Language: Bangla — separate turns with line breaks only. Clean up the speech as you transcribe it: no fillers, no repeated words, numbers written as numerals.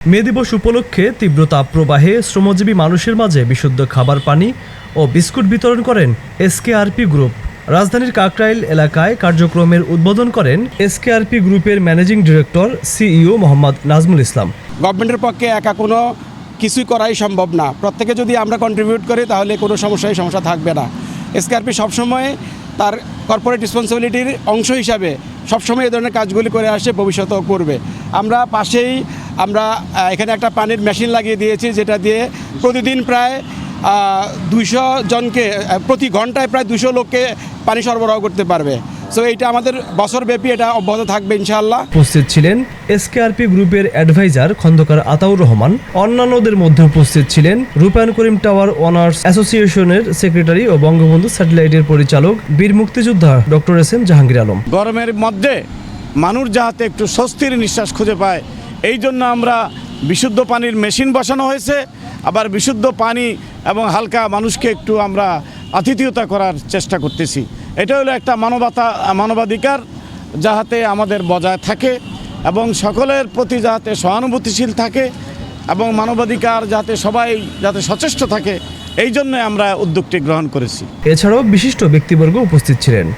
মে দিবস উপলক্ষে তীব্র তাপপ্রবাহে শ্রমজীবী মানুষের মাঝে বিশুদ্ধ খাবার পানি ও বিস্কুট বিতরণ করেন এসকেআরপি গ্রুপ। রাজধানীর কাকরাইল এলাকায় কার্যক্রমের উদ্বোধন করেন এসকেআরপি গ্রুপের managing director CEO Mohammad Nazmul Islam.
গভর্নমেন্টের পক্ষে একা কোনো কিছুই করাই সম্ভব না। প্রত্যেকে যদি আমরা কন্ট্রিবিউট করি তাহলে কোনো সমস্যা থাকবে না। এসকেআরপি সবসময় তার কর্পোরেট রেসপন্সিবিলিটির অংশ হিসাবে সবসময় এই ধরনের কাজগুলি করে আসছে, ভবিষ্যতেও করবে। আমরা পাশেই এখানে একটা পানির মেশিন লাগিয়ে দিয়েছি, যেটা দিয়ে প্রতিদিন প্রায় 200 জনকে প্রতি ঘন্টায় প্রায় 200 লোককে পানি সরবরাহ করতে পারবে। সো এইটা আমাদের বছরব্যাপী এটা অব্যাহত থাকবে ইনশাআল্লাহ।
উপস্থিত ছিলেন এসকেআরপি গ্রুপের অ্যাডভাইজার খন্দকার আতাউর রহমান। অন্যান্যদের মধ্যে উপস্থিত ছিলেন রূপায়ণ করিম টাওয়ার ওনার্স অ্যাসোসিয়েশনের সেক্রেটারি ও বঙ্গবন্ধু স্যাটেলাইটের পরিচালক বীর মুক্তিযোদ্ধা ডক্টর এস.এম. জাহাঙ্গীর আলম।
গরমের মধ্যে মানুষ যাতে একটু স্বস্তির নিঃশ্বাস খুঁজে পায়, এই জন্য আমরা বিশুদ্ধ পানির মেশিন বসানো হয়েছে। আবার বিশুদ্ধ পানি এবং হালকা মানুষকে একটু আমরা আতিথেয়তা করার চেষ্টা করতেছি। এটা হলো একটা মানবাধিকার যাতে আমাদের বজায় থাকে এবং সকলের প্রতি যাতে সহানুভূতিশীল থাকে এবং মানবাধিকার সবাই যাতে সচেষ্ট থাকে, এই জন্য আমরা উদ্যোগটি গ্রহণ করেছি।
এছাড়াও বিশিষ্ট ব্যক্তিবর্গ উপস্থিত ছিলেন।